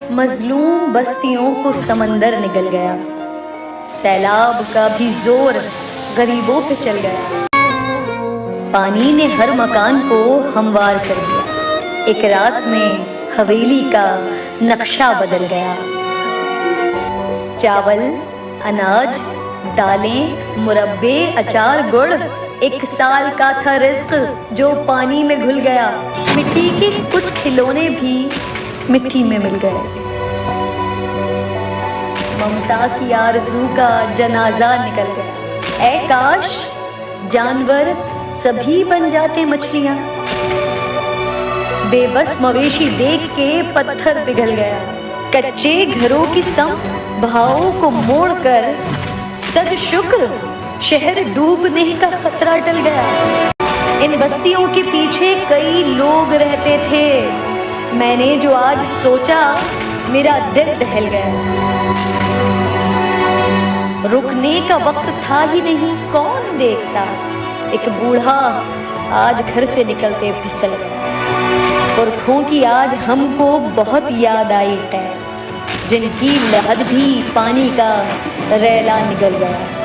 मजलूम बस्तियों को समंदर निगल गया, सैलाब का भी जोर गरीबों पे चल गया। पानी ने हर मकान को हमवार कर दिया, एक रात में हवेली का नक्शा बदल गया। चावल, अनाज, दालें, मुरब्बे, अचार, गुड़, एक साल का था रिस्क जो पानी में घुल गया। मिट्टी के कुछ खिलौने भी मिट्टी में मिल गए। ममता की आरज़ू का जनाजा निकल गया। ऐ काश जानवर सभी बन जाते मछलियां। बेबस मवेशी देख के पत्थर पिघल गया। कच्चे घरों की संग भावों को मोड़कर सद शुक्र शहर डूबने का खतरा टल गया। इन बस्तियों के पीछे कई लोग रहते थे, मैंने जो आज सोचा मेरा दिल दहल गया। रुकने का वक्त था ही नहीं, कौन देखता। एक बूढ़ा आज घर से निकलते फिसल गया। पुरखों की आज हमको बहुत याद आई टैक्स, जिनकी लहद भी पानी का रैला निगल गया।